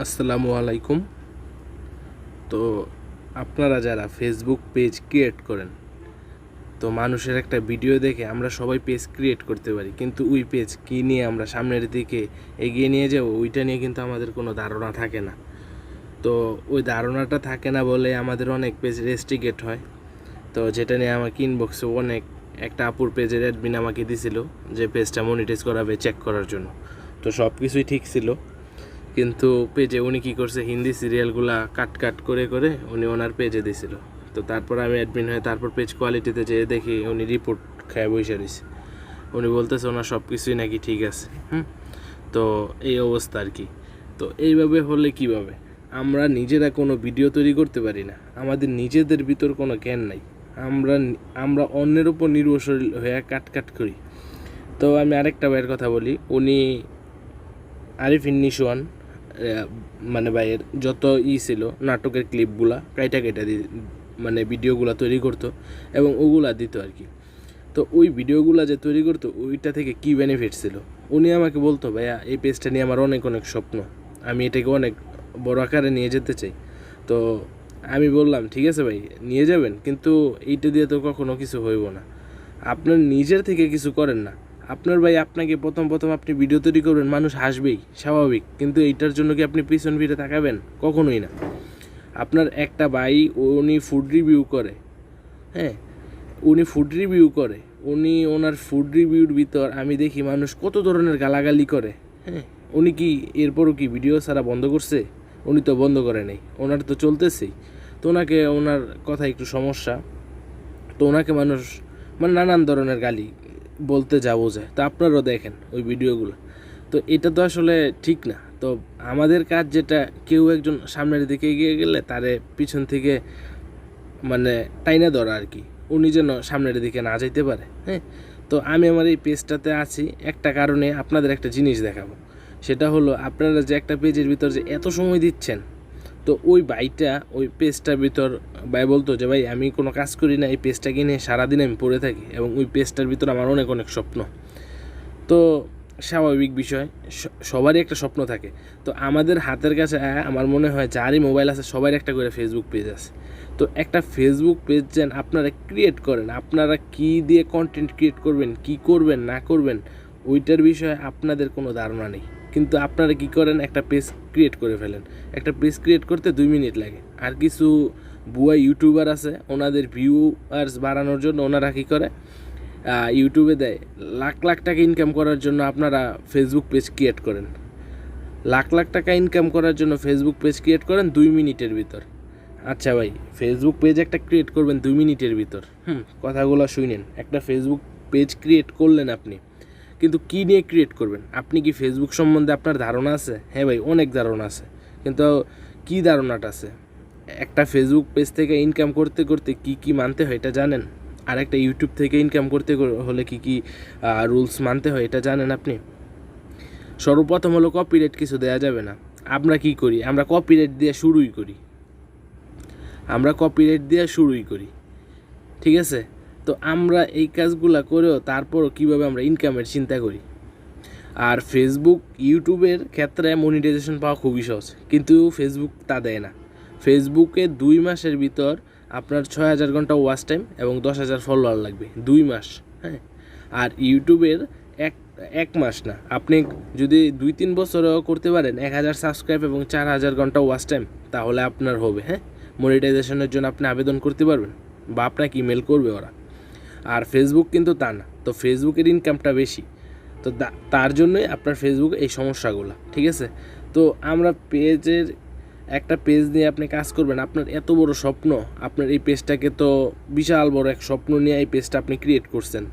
আসসালামু আলাইকুম। তো আপনারা যারা ফেসবুক পেজ ক্রিয়েট করেন, তো মানুষের একটা ভিডিও দেখে আমরা সবাই পেজ ক্রিয়েট করতে পারি, কিন্তু ওই পেজ কী নিয়ে আমরা সামনের দিকে এগিয়ে নিয়ে যাব ওইটা নিয়ে কিন্তু আমাদের কোনো ধারণা থাকে না। তো ওই ধারণাটা থাকে না বলে আমাদের অনেক পেজ রেস্ট্রিকেট হয়। তো যেটা নিয়ে আমাকে ইনবক্সে একটা আপুর পেজের অ্যাডমিন আমাকে দিছিল যে পেজটা মনিটাইজ করাবে চেক করার জন্য। তো সব কিছুই ঠিক ছিল, কিন্তু পেজে উনি কী করছে, হিন্দি সিরিয়ালগুলা কাট করে উনি ওনার পেজে দিছিল। তো তারপর আমি অ্যাডমিন হয়ে তারপর পেজ কোয়ালিটিতে যেয়ে দেখি উনি রিপোর্ট খায় বসে রয়েছে। উনি বলতেছে ওনার সব কিছুই নাকি ঠিক আছে। তো এই অবস্থা আর কি। তো এইভাবে হলে কিভাবে আমরা নিজেরা কোনো ভিডিও তৈরি করতে পারি না? আমাদের নিজেদের ভিতর কোনো জ্ঞান নাই, আমরা অন্যের উপর নির্ভরশীল হয়ে কাট করি। তো আমি আরেকটা ভাইয়ের কথা বলি, উনি আরিফিন নিশোয়ান মানে ভাইয়ের যত ছিল নাটকের ক্লিপগুলা কাইটা মানে ভিডিওগুলো তৈরি করতো এবং ওগুলা দিত আর কি। তো ওই ভিডিওগুলো যে তৈরি করতো ওইটা থেকে কী বেনিফিট ছিল উনি আমাকে বলতো, ভাইয়া এই পেজটা নিয়ে আমার অনেক স্বপ্ন, আমি এটাকে অনেক বড় আকারে নিয়ে যেতে চাই। তো আমি বললাম ঠিক আছে ভাই, নিয়ে যাবেন, কিন্তু এইটা দিয়ে তো কখনো কিছু হইব না। আপনার নিজের থেকে কিছু করেন না। আপনার ভাই আপনাকে প্রথম আপনি ভিডিও তৈরি করবেন, মানুষ হাসবেই, স্বাভাবিক, কিন্তু এইটার জন্য কি আপনি পিছন ফিরে তাকাবেন? কখনোই না। আপনার একটা ভাই উনি ফুড রিভিউ করে, উনি ওনার ফুড রিভিউর ভিতর আমি দেখি মানুষ কত ধরনের গালাগালি করে। উনি কি এরপরও কি ভিডিও ছাড়া বন্ধ করছে? উনি তো বন্ধ করে নাই, ওনার তো চলতেছেই। তো ওনার কথা একটু সমস্যা, তো ওনাকে মানুষ মানে নানান ধরনের গালি বলতে যায়। তো আপনারাও দেখেন ওই ভিডিওগুলো। তো এটা তো আসলে ঠিক না। তো আমাদের কাজ যেটা, কেউ একজন সামনের দিকে এগিয়ে গেলে তারে পিছন থেকে মানে টাইনা ধরা আর কি, উনি যেন সামনের দিকে না যাইতে পারে। তো আমি আমার এই পেজটাতে আছি একটা কারণে, আপনাদের একটা জিনিস দেখাবো। সেটা হলো, আপনারা যে একটা পেজের ভিতর যে এত সময় দিচ্ছেন, তো ওই ভাইটা ওই পেজটার ভিতর ভাই বলতো যে ভাই আমি কোনো কাজ করি না, এই পেজটা কিনে সারাদিন আমি পড়ে থাকি এবং ওই পেজটার ভিতর আমার অনেক স্বপ্ন। তো স্বাভাবিক বিষয়, সবারই একটা স্বপ্ন থাকে। তো আমাদের হাতের কাছে আমার মনে হয় যারই মোবাইল আছে সবার একটা করে ফেসবুক পেজ আছে। তো একটা ফেসবুক পেজ যেন আপনারা ক্রিয়েট করেন, আপনারা কি দিয়ে কন্টেন্ট ক্রিয়েট করবেন, কি করবেন না করবেন ওইটার বিষয়ে আপনাদের কোনো ধারণা নেই, কিন্তু আপনারা কি করেন, একটা পেজ ক্রিয়েট করে ফেলেন। একটা পেজ ক্রিয়েট করতে 2 মিনিট লাগে। আর কিছু বুয়া ইউটিউবার আছে, ওনাদের ভিউয়ার্স বাড়ানোর জন্য ওনারা কী করে, ইউটিউবে দেয় লাখ টাকা ইনকাম করার জন্য আপনারা ফেসবুক পেজ ক্রিয়েট করেন। লাখ টাকা ইনকাম করার জন্য ফেসবুক পেজ ক্রিয়েট করেন 2 মিনিটের ভিতর। আচ্ছা ভাই, ফেসবুক পেজ একটা ক্রিয়েট করবেন 2 মিনিটের ভিতর, কথাগুলো শুনেন। একটা ফেসবুক পেজ ক্রিয়েট করলেন আপনি, কিন্তু কী নিয়ে ক্রিয়েট করবেন? আপনি কি ফেসবুক সম্বন্ধে আপনার ধারণা আছে? হ্যাঁ ভাই, অনেক ধারণা আছে, কিন্তু কী ধারণাটা আছে? একটা ফেসবুক পেজ থেকে ইনকাম করতে কি মানতে হয় এটা জানেন? আর একটা ইউটিউব থেকে ইনকাম করতে হলে কি রুলস মানতে হয় এটা জানেন আপনি? সর্বপ্রথম হলো কপিরাইট কিছু দেওয়া যাবে না। আমরা কি করি, আমরা কপিরাইট দিয়ে শুরুই করি, ঠিক আছে? তো আমরা এই কাজগুলা করেও তারপরও কীভাবে আমরা ইনকামের চিন্তা করি। আর ফেসবুক ইউটিউবের ক্ষেত্রে মনিটাইজেশন পাওয়া খুবই সহজ, কিন্তু ফেসবুক তা দেয় না। ফেসবুকে 2 মাসের ভিতর আপনার 6000 ঘন্টা ওয়াচ টাইম এবং 10,000 ফলোয়ার লাগবে, 2 মাস। আর ইউটিউবের এক মাস না, আপনি যদি 2-3 বছরও করতে পারেন, 1000 সাবস্ক্রাইব এবং 4000 ঘন্টা ওয়াচ টাইম, তাহলে আপনার হবে। মনিটাইজেশনের জন্য আপনি আবেদন করতে পারবেন বা আপনাকে ইমেল করবে ওরা। আর ফেসবুক কিন্তু তা না। তো ফেসবুকের ইনকামটা বেশি, তো তার জন্যই আপনার ফেসবুক এই সমস্যাগুলো, ঠিক আছে? তো আমরা একটা পেজ নিয়ে আপনি কাজ করবেন, আপনার এত বড় স্বপ্ন, আপনার এই পেজটাকে তো বিশাল বড় এক স্বপ্ন নিয়ে এই পেজটা আপনি ক্রিয়েট করছেন।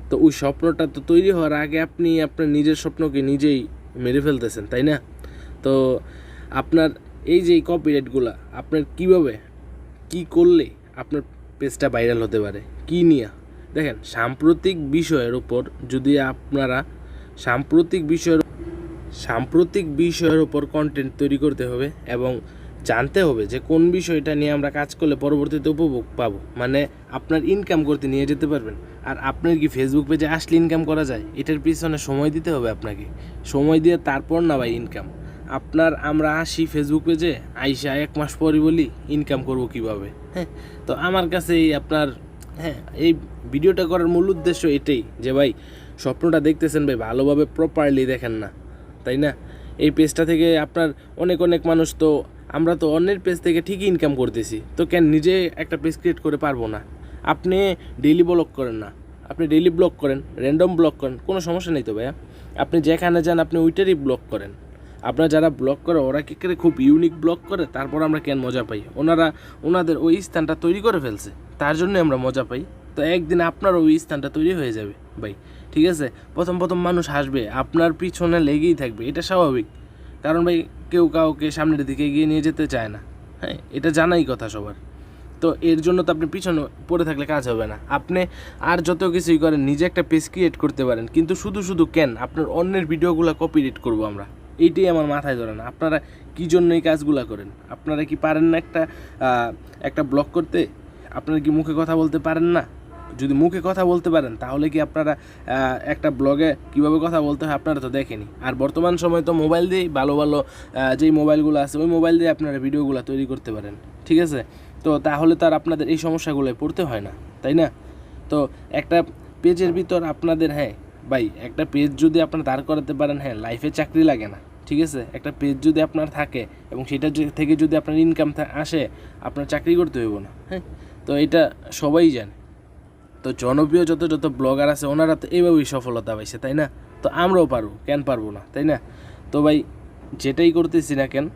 তো ওই স্বপ্নটা তো তৈরি হওয়ার আগে আপনি আপনার নিজের স্বপ্নকে নিজেই মেরে ফেলতেছেন, তাই না? তো আপনার এই যে কপিরাইটগুলো, আপনার কি করলে আপনার পেজটা ভাইরাল হতে পারে, কি নিয়ে? দেখেন, সাম্প্রতিক বিষয়ের উপর যদি আপনারা সাম্প্রতিক বিষয়ের উপর কন্টেন্ট তৈরি করতে হবে এবং জানতে হবে যে কোন বিষয়টা নিয়ে আমরা কাজ করলে পরবর্তীতে উপভোগ পাবো, মানে আপনার ইনকাম করতে নিয়ে যেতে পারবেন। আর আপনার কি ফেসবুক পেজে আসলে ইনকাম করা যায়, এটার পিছনে সময় দিতে হবে আপনাকে। সময় দিয়ে তারপর না ভাই ইনকাম। আমরা আসি ফেসবুক পেজে, আইসা 1 মাস পরই বলি ইনকাম করব কিভাবে। হ্যাঁ, তো আমার কাছে এই ভিডিওটা করার মূল উদ্দেশ্য এটাই যে ভাই স্বপ্নটা দেখতেছেন ভাই, ভালোভাবে প্রপারলি দেখেন না, তাই না? এই পেজটা থেকে আপনার অনেক মানুষ, তো আমরা তো অন্যের পেজ থেকে ঠিকই ইনকাম করতেছি, তো কেন নিজে একটা পেজ ক্রিয়েট করে পারবো না? আপনি ডেইলি ব্লগ করেন না, আপনি ডেইলি ব্লগ করেন, র্যান্ডম ব্লগ করেন, কোনো সমস্যা নেই তো ভাইয়া। আপনি যেখানে যান আপনি ওইটারই ব্লগ করেন। আপনারা যারা ব্লগ করে ওরা কি করে খুব ইউনিক ব্লগ করে, তারপর আমরা কেন মজা পাই? ওনাদের ওই স্থানটা তৈরি করে ফেলছে, তার জন্য আমরা মজা পাই। তো একদিন আপনার ওই স্থানটা তৈরি হয়ে যাবে ভাই, ঠিক আছে? প্রথম মানুষ হাসবে, আপনার পিছনে লেগেই থাকবে, এটা স্বাভাবিক। কারণ ভাই কেউ কাউকে সামনের দিকে এগিয়ে নিয়ে যেতে চায় না, হ্যাঁ, এটা জানাই কথা সবার। তো এর জন্য তো আপনি পিছনে পড়ে থাকলে কাজ হবে না। আপনি আর যত কিছুই করেন নিজে একটা পেজ ক্রিয়েট করতে পারেন, কিন্তু শুধু কেন আপনার অন্যের ভিডিওগুলো কপি এডিট করবো আমরা? এইটাই আমার মাথায় ধরে না। আপনারা কী জন্য এই কাজগুলো করেন? আপনারা কি পারেন না একটা ব্লগ করতে? আপনারা কি মুখে কথা বলতে পারেন না? যদি মুখে কথা বলতে পারেন তাহলে কি আপনারা একটা ব্লগে কীভাবে কথা বলতে হয় আপনারা তো দেখেনি। আর বর্তমান সময় তো মোবাইল দিয়ে ভালো যেই মোবাইলগুলো আছে ওই মোবাইল দিয়ে আপনারা ভিডিওগুলো তৈরি করতে পারেন, ঠিক আছে? তো তাহলে তো আর আপনাদের এই সমস্যাগুলোয় পড়তে হয় না, তাই না? তো একটা পেজের ভিতর আপনাদের ভাই একটা পেজ যদি আপনারা দাঁড় করাতে পারেন, লাইফে চাকরি লাগে না, ঠিক আছে? একটা পেজ যদি আপনার থাকে এবং সেটা থেকে যদি আপনার ইনকাম আসে, আপনার চাকরি করতে হইব না, তো এটা সবাই জানে। তো জনপ্রিয় যত ব্লগার আছে ওনারা তো এইভাবেই সফলতা পাইছে, তাই না? তো আমরাও পারবো, কেন পারবো না, তাই না? তো ভাই যেটাই করতেছি না কেন,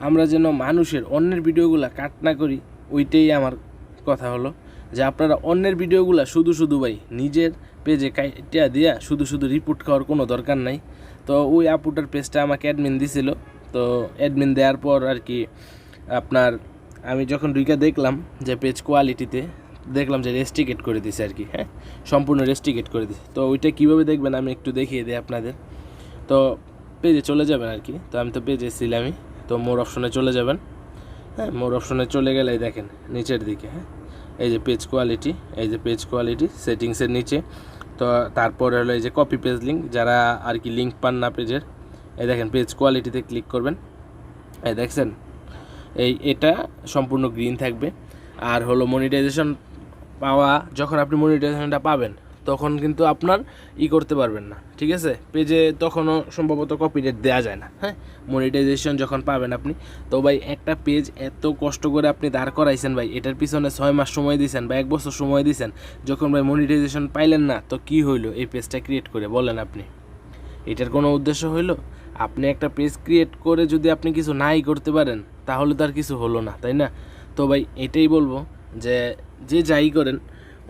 আমরা যেন মানুষের অন্যের ভিডিওগুলো কাট না করি, ওইটাই আমার কথা হলো। যে আপনারা অন্যের ভিডিওগুলো শুধু ভাই নিজের পেজে কাইটা দিয়া শুধু রিপোর্ট খাওয়ার কোনো দরকার নাই। তো ওই আপুটার পেজটা আমাকে অ্যাডমিন দিছিল, তো অ্যাডমিন দেওয়ার পর আর কি আপনার আমি যখন ঢুকে দেখলাম যে পেজ কোয়ালিটিতে দেখলাম যে রেস্ট্রিকেট করে দিছে আর কি, সম্পূর্ণ রেস্ট্রিকেট করে দিছে। তো ওইটা কীভাবে দেখবেন আমি একটু দেখিয়ে দিই আপনাদের। তো পেজে চলে যাবেন আর কি, তো আমি তো পেজে ছিলামই, তো মোর অপশনে চলে যাবেন। মোর অপশনে চলে গেলে দেখেন নিচের দিকে, এই যে পেজ কোয়ালিটি, এই যে পেজ কোয়ালিটি সেটিংসের নিচে। তো তারপরে হলো এই যে কপি পেজ লিঙ্ক, যারা আর কি লিঙ্ক পান না পেজের, এই দেখেন পেজ কোয়ালিটিতে ক্লিক করবেন। এই দেখছেন এটা সম্পূর্ণ গ্রিন থাকবে। আর হলো মনিটাইজেশন পাওয়া, যখন আপনি মনিটাইজেশনটা পাবেন তখন কিন্তু আপনার করতে পারবেন না, ঠিক আছে? পেজে তখনও সম্ভবত কপিরাইট দেওয়া যায় না, মনিটাইজেশন যখন পাবেন আপনি। তো ভাই একটা পেজ এত কষ্ট করে আপনি দাঁড় করাইছেন ভাই, এটার পিছনে 6 মাস সময় দিয়েছেন বা 1 বছর সময় দিয়েছেন, যখন ভাই মনিটাইজেশন পাইলেন না, তো কি হইলো এই পেজটা ক্রিয়েট করে? বলেন আপনি, এটার কোনো উদ্দেশ্য হইলো? আপনি একটা পেজ ক্রিয়েট করে যদি আপনি কিছু নাই করতে পারেন তাহলে তো আর কিছু হলো না, তাই না? তো ভাই এটাই বলবো যে যাই করেন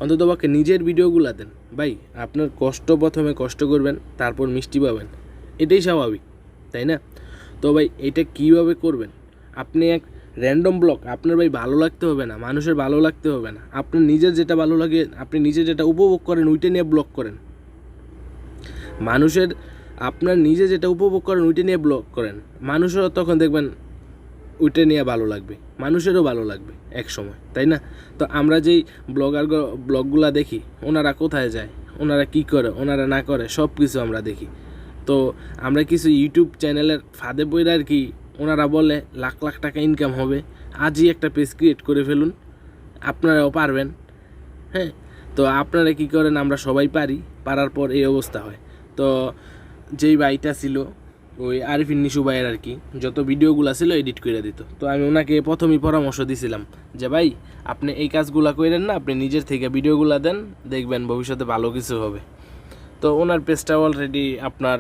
অন্ততপক্ষে নিজের ভিডিওগুলো দেন ভাই। আপনার প্রথমে কষ্ট করবেন, তারপর মিষ্টি পাবেন, এটাই স্বাভাবিক, তাই না? তো ভাই এটা কীভাবে করবেন? আপনি এক র্যান্ডম ব্লগ, আপনার ভাই ভালো লাগতে হবে না, মানুষের ভালো লাগতে হবে না, আপনার নিজের যেটা ভালো লাগে, আপনি নিজে যেটা উপভোগ করেন ওইটা নিয়ে ব্লগ করেন। আপনার নিজে যেটা উপভোগ করেন ওইটা নিয়ে ব্লগ করেন, মানুষেরও তখন দেখবেন ওইটা নিয়ে ভালো লাগবে, মানুষেরও ভালো লাগবে এক সময়, তাই না? তো আমরা যেই ব্লগগুলা দেখি, ওনারা কোথায় যায়, ওনারা কি করে, ওনারা না করে, সব কিছু আমরা দেখি। তো আমরা কিছু ইউটিউব চ্যানেলের ফাঁদে পড়ে আর কি, ওনারা বলে লাখ টাকা ইনকাম হবে, আজই একটা পেজ ক্রিয়েট করে ফেলুন, আপনারাও পারবেন। তো আপনারা কি করেন? আমরা সবাই পারার পর এই অবস্থা হয়। তো যেই ভাইটা ছিল ওই আরিফিন নিশু ভাইয়ের আর কি যত ভিডিওগুলো ছিল এডিট করে দিত। তো আমি ওনাকে প্রথমেই পরামর্শ দিছিলাম যে ভাই আপনি এই কাজগুলো করেন না, আপনি নিজের থেকে ভিডিওগুলো দেন, দেখবেন ভবিষ্যতে ভালো কিছু হবে। তো ওনার পেজটা অলরেডি আপনার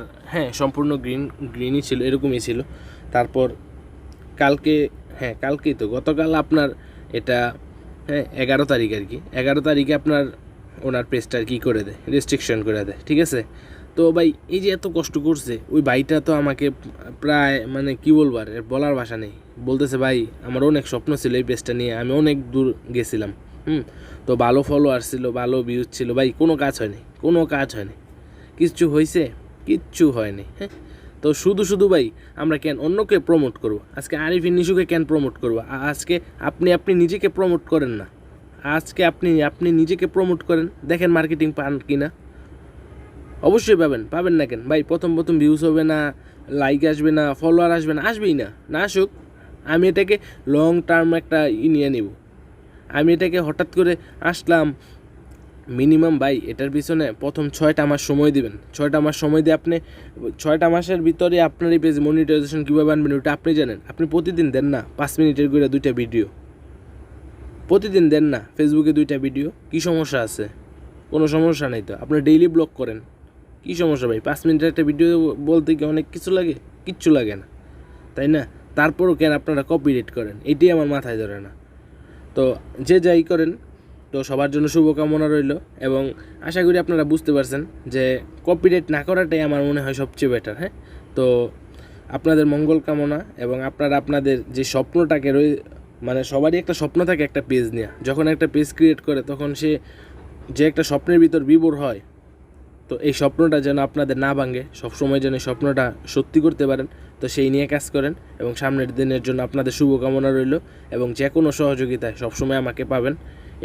সম্পূর্ণ গ্রিনই ছিল, এরকমই ছিল। তারপর কালকেই তো গতকাল আপনার এটা 11 তারিখ আর কি, 11 তারিখে আপনার ওনার পেজটা আর কি করে দেয়, রেস্ট্রিকশন করে দেয়, ঠিক আছে? তো ভাই এই যে এত কষ্ট করছে ওই ভাইটা, তো আমাকে প্রায় মানে কি বলবো আর বলার ভাষা নেই, বলতেছে ভাই আমার অনেক স্বপ্ন ছিল এই পেজটা নিয়ে, আমি অনেক দূর গেছিলাম, তো ভালো ফলোয়ার ছিল, ভালো ভিউজ ছিল, ভাই কোনো কাজ হয়নি, কিচ্ছু হয়েছে? কিচ্ছু হয়নি। তো শুধু ভাই আমরা কেন অন্যকে প্রমোট করবো? আজকে আরিফিন নিশুকে কেন প্রমোট করবো? আজকে আপনি নিজেকে প্রমোট করেন না, আজকে আপনি নিজেকে প্রমোট করেন, দেখেন মার্কেটিং পান কিনা। অবশ্যই পাবেন না কেন ভাই? প্রথম ভিউজ হবে না, লাইক আসবে না, ফলোয়ার আসবে না, আসবেই না, না আসুক। আমি এটাকে লং টার্ম একটা নিয়ে নিব। আমি এটাকে হঠাৎ করে আসলাম, মিনিমাম ভাই এটার পিছনে প্রথম 6টা মাস সময় দিবেন। 6টা মাস সময় দিয়ে আপনি 6টা মাসের ভিতরে আপনার এই পেজ মনিটাইজেশন কীভাবে আনবেন ওটা আপনি জানেন। আপনি প্রতিদিন দেন না 5 মিনিটের করে 2টা ভিডিও, প্রতিদিন দেন না ফেসবুকে 2টা ভিডিও, কী সমস্যা আছে? কোনো সমস্যা নেই তো। আপনি ডেইলি ব্লগ করেন, কী সমস্যা ভাই? 5 মিনিটের একটা ভিডিও বলতে কি অনেক কিছু লাগে? কিচ্ছু লাগে না, তাই না? তারপরও কেন আপনারা কপিরাইট করেন, এটাই আমার মাথায় ধরে না। তো যে যাই করেন, তো সবার জন্য শুভকামনা রইল, এবং আশা করি আপনারা বুঝতে পারছেন যে কপিরাইট না করাটাই আমার মনে হয় সবচেয়ে বেটার। হ্যাঁ, তো আপনাদের মঙ্গল কামনা, এবং আপনারা আপনাদের যে স্বপ্নটাকে মানে সবারই একটা স্বপ্ন থাকে একটা পেজ নিয়ে। যখন একটা পেজ ক্রিয়েট করে তখন সে যে একটা স্বপ্নের ভিতর বিভোর হয়, তো এই স্বপ্নটা যেন আপনাদের না ভাঙে, সবসময় যেন স্বপ্নটা সত্যি করতে পারেন। তো সেই নিয়ে কাজ করেন, এবং সামনের দিনের জন্য আপনাদের শুভকামনা রইল, এবং যে কোনো সহযোগিতায় সবসময় আমাকে পাবেন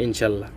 ইনশাল্লাহ।